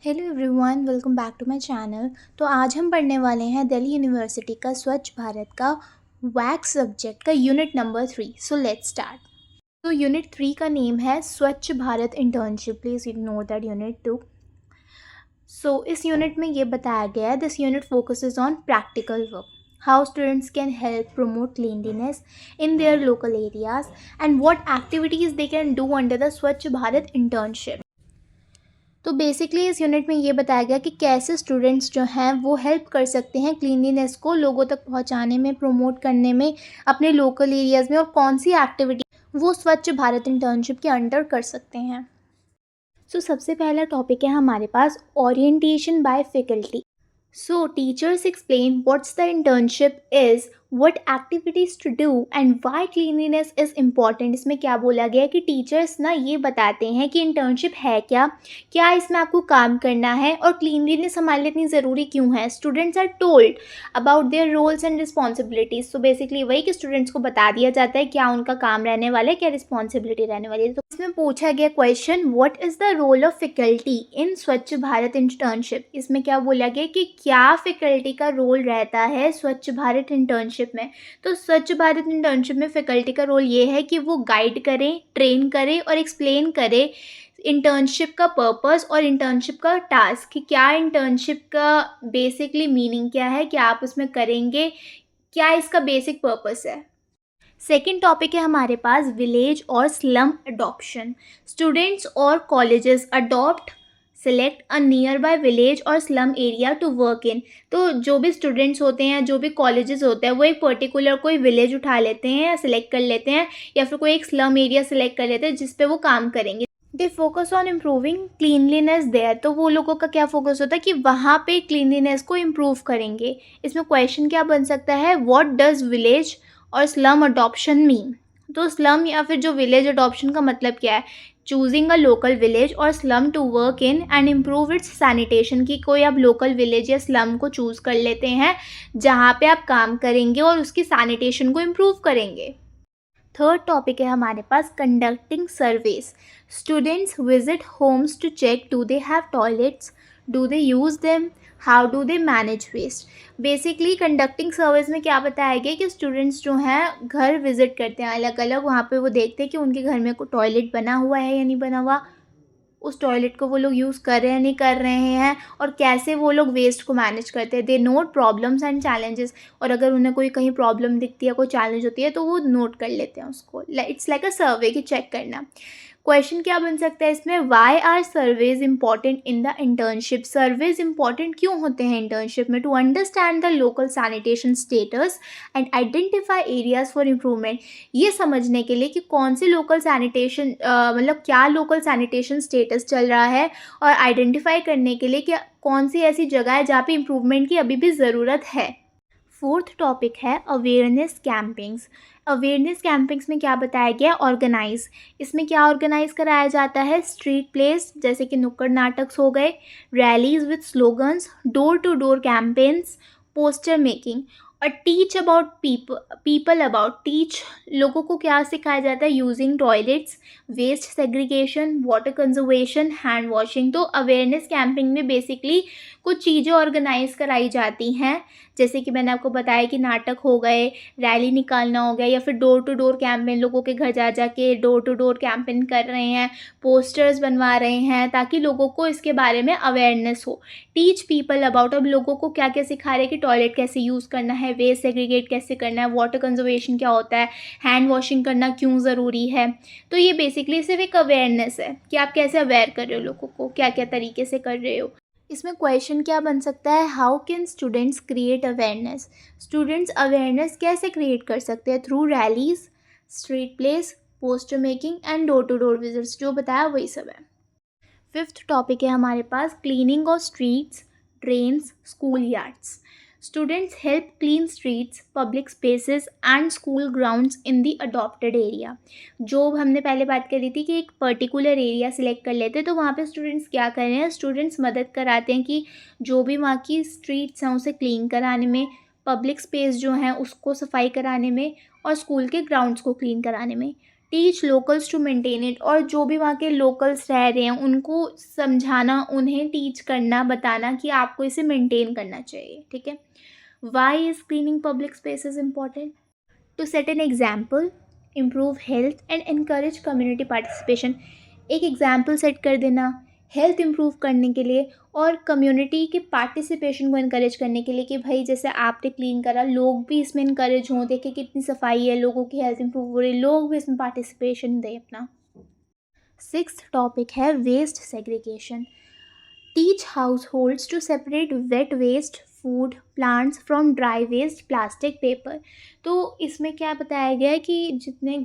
Hello everyone, welcome back to my channel. तो आज हम पढ़ने वाले हैं दिल्ली यूनिवर्सिटी का स्वच्छ भारत का वैक्स सब्जेक्ट का unit number 3। So let's start. तो यूनिट 3 का नेम है स्वच्छ Bharat internship. Please ignore that unit 2। सो इस यूनिट में ये बताया गया है, this unit focuses on practical work, how students can help promote cleanliness in their local areas and what activities they can do under the Swachh Bharat internship। तो basically इस unit में ये बताया गया कि कैसे स्टूडेंट्स जो हैं वो हेल्प कर सकते हैं क्लीनलीनेस को लोगों तक पहुंचाने में, प्रमोट करने में अपने लोकल एरियाज़ में, और कौन सी एक्टिविटी वो स्वच्छ भारत इंटर्नशिप के अंडर कर सकते हैं। सो सबसे पहला टॉपिक है हमारे पास orientation by faculty. So teachers explain what's the internship is, what activities to do and why cleanliness is important। इसमें क्या बोला गया है कि टीचर्स ना ये बताते हैं कि इंटर्नशिप है क्या, क्या इसमें आपको काम करना है और क्लीनलीनेस हमारे लिए इतनी ज़रूरी क्यों है। Students are told about their roles and responsibilities. So basically वही कि स्टूडेंट्स को बता दिया जाता है क्या उनका काम रहने वाला है, क्या रिस्पॉन्सिबिलिटी रहने वाली है। तो इसमें पूछा गया question, what is the role of faculty in Swachh Bharat internship. इसमें क्या बोला गया कि क्या फैकल्टी का रोल रहता है स्वच्छ भारत इंटर्नशिप में। तो स्वच्छ भारत इंटर्नशिप में फैकल्टी का रोल ये है कि वो गाइड करें, ट्रेन करें और एक्सप्लेन करें इंटर्नशिप का पर्पस और इंटर्नशिप का टास्क, कि क्या इंटर्नशिप का बेसिकली मीनिंग क्या है, क्या आप उसमें करेंगे, क्या इसका बेसिक पर्पस है। सेकेंड टॉपिक है हमारे पास विलेज और स्लम अडॉप्शन। स्टूडेंट्स और colleges adopt select a nearby village और slum area to work in. तो जो भी स्टूडेंट्स होते हैं, जो भी कॉलेजेस होते हैं, वो एक पर्टिकुलर कोई विलेज उठा लेते हैं या सिलेक्ट कर लेते हैं, या फिर कोई एक स्लम एरिया सिलेक्ट कर लेते हैं जिस पे वो काम करेंगे। They focus on improving cleanliness there. तो वो लोगों का क्या फोकस होता है कि वहाँ पे क्लीनलीनेस को इम्प्रूव करेंगे। इसमें क्वेश्चन क्या बन सकता है, व्हाट डज विलेज और स्लम अडॉप्शन मीन। तो स्लम या फिर जो विलेज अडॉप्शन का मतलब क्या है, चूजिंग अ लोकल विलेज और slum to work in and improve its sanitation. की कोई आप लोकल विलेज या स्लम को चूज़ कर लेते हैं जहाँ पे आप काम करेंगे और उसकी सैनिटेशन को इम्प्रूव करेंगे। थर्ड टॉपिक है हमारे पास conducting surveys. Students visit homes to check do they have toilets, do they use them, how do they manage waste. Basically conducting service में क्या बताया गया कि स्टूडेंट्स जो हैं घर विजिट करते हैं अलग अलग, वहाँ पे वो देखते हैं कि उनके घर में कोई टॉयलेट बना हुआ है या नहीं बना हुआ, उस टॉयलेट को वो लोग यूज़ कर रहे हैं नहीं कर रहे हैं, और कैसे वो लोग वेस्ट को मैनेज करते हैं। दे नोट प्रॉब्लम्स एंड चैलेंजेस, और अगर उन्हें कोई कहीं प्रॉब्लम दिखती है, कोई चैलेंज होती है, तो वो नोट कर लेते हैं उसको। इट्स लाइक अ सर्वे की चेक करना। क्वेश्चन क्या बन सकता है इसमें, why are surveys important in the internship. Surveys important क्यों होते हैं इंटर्नशिप में, to understand the local sanitation status and identify areas for improvement. ये समझने के लिए कि कौन सी लोकल सैनिटेशन मतलब क्या लोकल सैनिटेशन स्टेटस चल रहा है, और आइडेंटिफाई करने के लिए कि कौन सी ऐसी जगह है जहाँ पे इम्प्रूवमेंट की अभी भी ज़रूरत है। फोर्थ टॉपिक है अवेयरनेस कैंपिंग्स। अवेयरनेस कैंपिंग्स में क्या बताया गया, ऑर्गेनाइज। इसमें क्या ऑर्गेनाइज कराया जाता है, स्ट्रीट प्लेस जैसे कि नुक्कड़ नाटक हो गए, rallies with slogans, door to door campaigns, poster making, और teach about people about. Teach लोगों को क्या सिखाया जाता है, using toilets, waste segregation, water conservation, hand washing. तो अवेयरनेस कैंपिंग में बेसिकली कुछ चीज़ें ऑर्गेनाइज कराई जाती हैं, जैसे कि मैंने आपको बताया कि नाटक हो गए, रैली निकालना हो गया, या फिर डोर टू डोर कैंपेन, लोगों के घर जा जा के डोर टू डोर कैंपेन कर रहे हैं, पोस्टर्स बनवा रहे हैं ताकि लोगों को इसके बारे में अवेयरनेस हो। टीच पीपल अबाउट, अब लोगों को क्या क्या सिखा रहे हैं कि टॉयलेट कैसे यूज़ करना है, वेस्ट सेग्रीगेट कैसे करना है, वाटर कंजर्वेशन क्या होता है, हैंड वॉशिंग करना क्यों ज़रूरी है। तो ये बेसिकली सिर्फ एक अवेयरनेस है कि आप कैसे अवेयर कर रहे हो लोगों को, क्या क्या तरीके से कर रहे हो। इसमें क्वेश्चन क्या बन सकता है, how can students create awareness. Students awareness कैसे क्रिएट कर सकते हैं, through rallies, street plays, poster making and door to door visits. जो बताया वही सब है। फिफ्थ टॉपिक है हमारे पास cleaning of streets, drains, school yards. Students help clean streets, public spaces and school grounds in the adopted area. जो हमने पहले बात करी थी कि एक पर्टिकुलर एरिया सिलेक्ट कर लेते हैं, तो वहाँ पे स्टूडेंट्स क्या कर रहे हैं, स्टूडेंट्स मदद कराते हैं कि जो भी वहाँ की स्ट्रीट्स हैं उसे क्लीन कराने में, पब्लिक स्पेस जो हैं उसको सफाई कराने में, और स्कूल के ग्राउंड्स को क्लीन कराने में। Teach locals to maintain it, और जो भी वहाँ के लोकल्स रह रहे हैं उनको समझाना, उन्हें टीच करना, बताना कि आपको इसे मेंटेन करना चाहिए, ठीक है। Why is cleaning public spaces important? To set an example, improve health and encourage community participation. एक एग्जाम्पल सेट कर देना हेल्थ इम्प्रूव करने के लिए और कम्युनिटी के पार्टिसिपेशन को इनकरेज करने के लिए कि भाई जैसे आपने क्लीन करा, लोग भी इसमें इनकरेज हों, देखें कितनी सफाई है, लोगों की हेल्थ इंप्रूव हो रही है, लोग भी इसमें पार्टिसिपेशन दें अपना। सिक्स्थ टॉपिक है waste segregation. Teach households to separate wet waste, food, plants from dry waste, plastic, paper. तो इसमें क्या बताया गया है कि जितने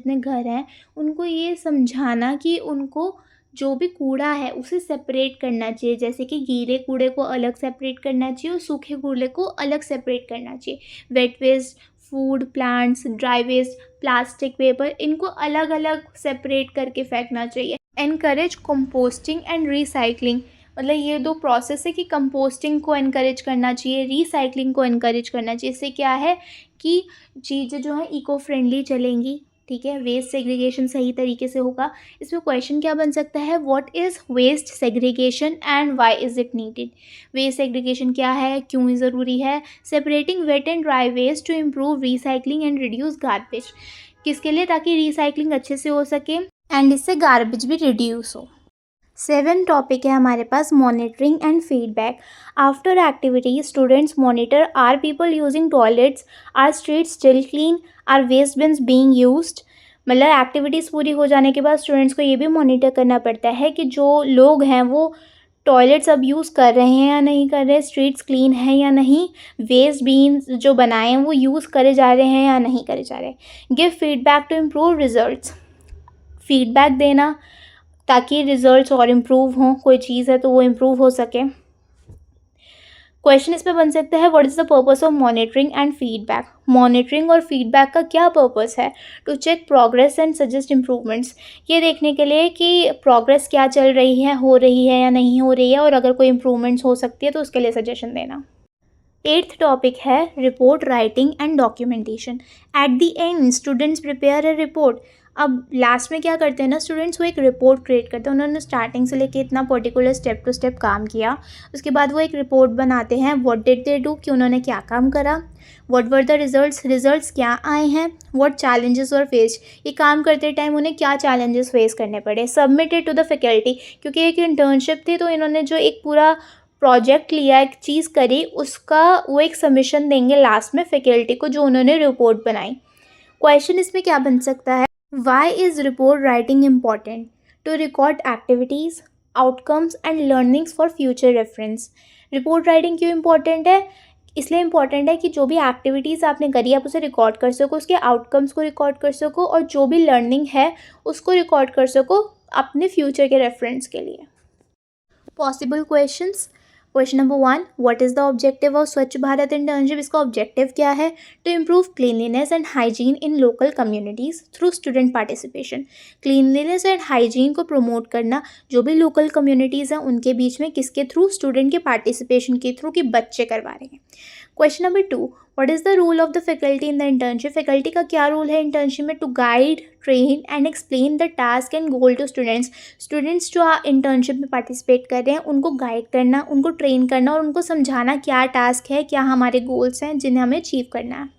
घर हैं उनको ये समझाना कि उनको जो भी कूड़ा है उसे सेपरेट करना चाहिए, जैसे कि गीले कूड़े को अलग सेपरेट करना चाहिए और सूखे कूड़े को अलग सेपरेट करना चाहिए। Wet waste, food, plants, dry waste, plastic, paper, इनको अलग अलग सेपरेट करके फेंकना चाहिए। एनकरेज कंपोस्टिंग एंड रिसाइकलिंग, मतलब ये दो प्रोसेस है कि कंपोस्टिंग को एनकरेज करना चाहिए, रिसाइकलिंग को एनकरेज करना चाहिए। इससे क्या है कि चीज़ें जो हैं इको फ्रेंडली चलेंगी, ठीक है, वेस्ट सेग्रीगेशन सही तरीके से होगा। इसमें क्वेश्चन क्या बन सकता है, what is waste segregation and why is it needed? Waste segregation क्या है, क्यों ये ज़रूरी है? Separating wet and dry waste to improve recycling and reduce garbage, किसके लिए? ताकि रिसाइकलिंग अच्छे से हो सके एंड इससे गार्बेज भी रिड्यूस हो। 7 टॉपिक है हमारे पास monitoring and feedback. After activities students monitor, are people using toilets, are street still clean, are waste bins being used. मतलब एक्टिविटीज़ पूरी हो जाने के बाद स्टूडेंट्स को ये भी मॉनिटर करना पड़ता है कि जो लोग हैं वो टॉयलेट्स अब यूज़ कर रहे हैं या नहीं कर रहे, स्ट्रीट्स क्लीन है या नहीं, वेस्ट बीन्स जो बनाए हैं वो यूज़ करे जा रहे हैं या नहीं करे जा रहे। Give feedback to improve results, feedback देना ताकि रिजल्ट्स और इम्प्रूव हों, कोई चीज़ है तो वो इम्प्रूव हो सके। क्वेश्चन इस पे बन सकता है, what is the purpose of monitoring and feedback? Monitoring और फीडबैक का क्या पर्पस है? To check progress and suggest improvements, ये देखने के लिए कि प्रोग्रेस क्या चल रही है, हो रही है या नहीं हो रही है, और अगर कोई इम्प्रूवमेंट्स हो सकती है तो उसके लिए सजेशन देना। 8th टॉपिक है report writing and documentation. At the end students prepare a report. अब लास्ट में क्या करते हैं ना स्टूडेंट्स, वो एक रिपोर्ट क्रिएट करते हैं। उन्होंने स्टार्टिंग से लेके इतना पर्टिकुलर स्टेप टू स्टेप काम किया, उसके बाद वो एक रिपोर्ट बनाते हैं। व्हाट डिड दे डू, कि उन्होंने क्या काम करा। व्हाट वर द रिजल्ट्स क्या आए हैं। व्हाट चैलेंजेस वर फेस्ड, ये काम करते टाइम उन्हें क्या चैलेंजेस फेस करने पड़े। सबमिटेड टू द फैकल्टी, क्योंकि एक इंटर्नशिप थी तो इन्होंने जो एक पूरा प्रोजेक्ट लिया, एक चीज़ करी, उसका वो एक सबमिशन देंगे लास्ट में फैकल्टी को जो उन्होंने रिपोर्ट बनाई। क्वेश्चन इसमें क्या बन सकता है, why is report writing important? To record activities, outcomes and learnings for future reference. Report writing क्यों इंपॉर्टेंट है? इसलिए इम्पॉर्टेंट है कि जो भी एक्टिविटीज़ आपने करी आप उसे रिकॉर्ड कर सको, उसके आउटकम्स को रिकॉर्ड कर सको, और जो भी लर्निंग है उसको रिकॉर्ड कर सको अपने फ्यूचर के रेफरेंस के लिए। Possible questions. Question number 1, what is the objective of Swachh Bharat internship? इसका ऑब्जेक्टिव क्या है? To improve cleanliness and hygiene in local communities through student participation. Cleanliness and hygiene को प्रमोट करना जो भी लोकल कम्युनिटीज़ हैं उनके बीच में, किसके थ्रू? स्टूडेंट के पार्टिसिपेशन के थ्रू, कि बच्चे करवा रहे हैं। Question number 2, what is the role of the faculty in the internship? Faculty का क्या रोल है इंटर्नशिप में? To guide, train and explain the task and goal to students. Students जो इंटर्नशिप में पार्टिसिपेट कर रहे हैं उनको गाइड करना, उनको ट्रेन करना और उनको समझाना क्या टास्क है, क्या हमारे गोल्स हैं जिन्हें हमें अचीव करना है।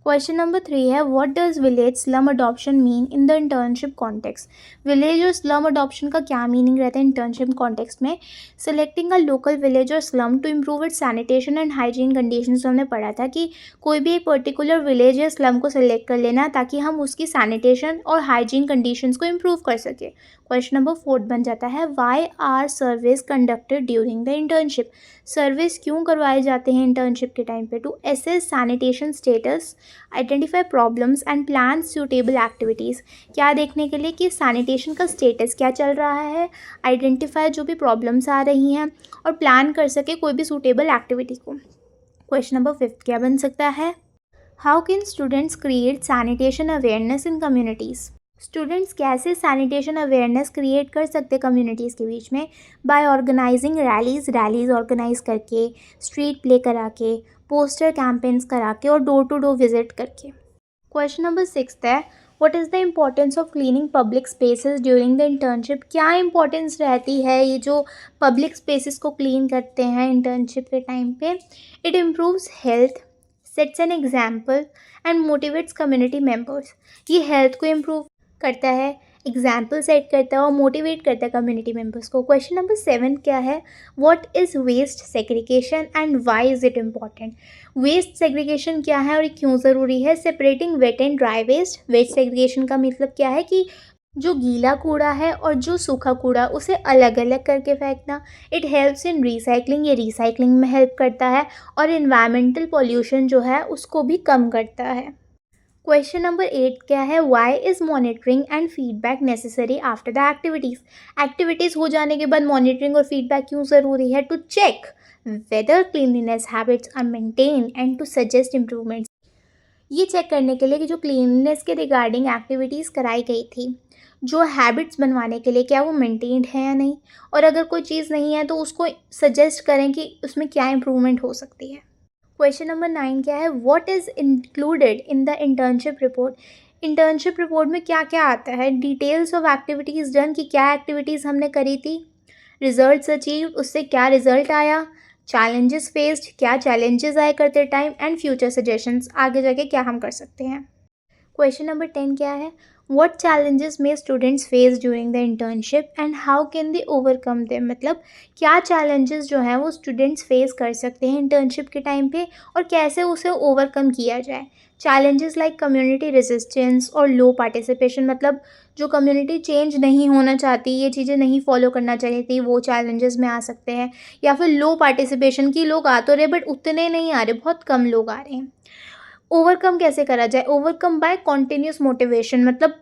क्वेश्चन नंबर 3 है, what does village slum adoption mean in the internship context? Village और स्लम अडॉप्शन का क्या मीनिंग रहता है इंटर्नशिप कॉन्टेक्स्ट में? सेलेक्टिंग अ लोकल विलेज और slum to improve its sanitation and hygiene conditions. हमने पढ़ा था कि कोई भी एक पर्टिकुलर विलेज या स्लम को सेलेक्ट कर लेना ताकि हम उसकी सैनिटेशन और हाइजीन कंडीशंस को इम्प्रूव कर सके। क्वेश्चन नंबर 4 बन जाता है, why are service conducted during the internship? Service क्यों करवाए जाते हैं इंटर्नशिप के टाइम पे? To assess sanitation status, identify problems and plan suitable activities. क्या देखने के लिए कि सैनिटेशन का स्टेटस क्या चल रहा है, आइडेंटिफाई जो भी प्रॉब्लम्स आ रही हैं, और प्लान कर सके कोई भी सूटेबल एक्टिविटी को। क्वेश्चन नंबर 5 क्या बन सकता है, how can students create sanitation awareness in communities? Students कैसे सैनिटेशन अवेयरनेस क्रिएट कर सकते कम्युनिटीज़ के बीच में? बाय ऑर्गेनाइजिंग रैलीज़ ऑर्गेनाइज करके, स्ट्रीट प्ले करा के, पोस्टर कैंपेन्स करा के, और डोर टू डोर विजिट करके। क्वेश्चन नंबर 6 है, what is the importance of cleaning public spaces during the internship? क्या इंपॉर्टेंस रहती है ये जो पब्लिक स्पेसेस को क्लीन करते हैं इंटर्नशिप के टाइम पे? It improves health, sets an example and motivates community members. ये हेल्थ को इम्प्रूव करता है, एग्जाम्पल सेट करता है और मोटिवेट करता है कम्युनिटी मेम्बर्स को। क्वेश्चन नंबर 7 क्या है? What is waste segregation and why is it important? Waste segregation क्या है और ये क्यों ज़रूरी है? Separating wet and dry waste. Waste segregation का मतलब क्या है कि जो गीला कूड़ा है और जो सूखा कूड़ा उसे अलग अलग करके फेंकना। इट हेल्प्स इन रिसाइकलिंग, ये रिसाइकलिंग में हेल्प करता है और इन्वायरमेंटल पॉल्यूशन जो है उसको भी कम करता है। क्वेश्चन नंबर 8 क्या है? Why is monitoring and feedback necessary after the activities? Activities हो जाने के बाद मॉनिटरिंग और फीडबैक क्यों ज़रूरी है? To check whether cleanliness habits are maintain and to suggest improvements. ये चेक करने के लिए कि जो क्लीनलीनेस के रिगार्डिंग एक्टिविटीज़ कराई गई थी, जो हैबिट्स बनवाने के लिए, क्या वो मेंटेन्ड है या नहीं, और अगर कोई चीज़ नहीं है तो उसको सजेस्ट करें कि उसमें क्या इम्प्रूवमेंट हो सकती है। क्वेश्चन नंबर 9 क्या है? What is included in the internship report? Internship report में क्या क्या आता है? डिटेल्स ऑफ एक्टिविटीज़ डन, कि क्या एक्टिविटीज़ हमने करी थी, रिजल्ट्स अचीव, उससे क्या रिजल्ट आया, चैलेंजेस फेस्ड, क्या चैलेंजेस आए करते टाइम, एंड फ्यूचर सजेशंस, आगे जाके क्या हम कर सकते हैं। क्वेश्चन नंबर 10 क्या है? What challenges may students face during the internship and how can they overcome them? मतलब क्या चैलेंजेस जो हैं वो स्टूडेंट्स फेस कर सकते हैं इंटर्नशिप के टाइम पे और कैसे उसे ओवरकम किया जाए। चैलेंजेस लाइक कम्युनिटी रेजिस्टेंस और लो पार्टिसिपेशन, मतलब जो कम्युनिटी चेंज नहीं होना चाहती, ये चीज़ें नहीं फॉलो करना चाहती, वो चैलेंजेस में आ सकते हैं। या फिर लो पार्टिसिपेशन, की लोग आ तो रहे बट उतने नहीं आ रहे, बहुत कम लोग आ रहे हैं। ओवरकम कैसे करा जाए? ओवरकम बाय कॉन्टिन्यूस मोटिवेशन, मतलब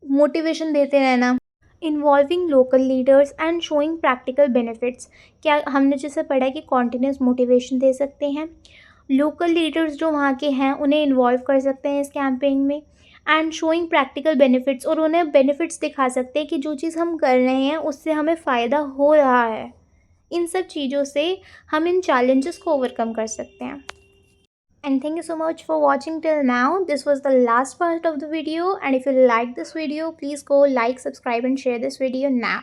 मोटिवेशन देते रहना। Involving local leaders and showing practical benefits, क्या हमने जैसे पढ़ा है कि कॉन्टिन्यूस मोटिवेशन दे सकते हैं। लोकल लीडर्स जो वहाँ के हैं उन्हें इन्वॉल्व कर सकते हैं इस कैंपेन में। एंड शोइंग प्रैक्टिकल बेनिफिट्स, और उन्हें बेनिफिट्स दिखा सकते हैं कि जो चीज़ हम कर रहे हैं उससे हमें फ़ायदा हो रहा है। इन सब चीज़ों से हम इन चैलेंजेस को ओवरकम कर सकते हैं। And thank you so much for watching till now. This was the last part of the video, and if you like this video, please go like, subscribe and share this video now.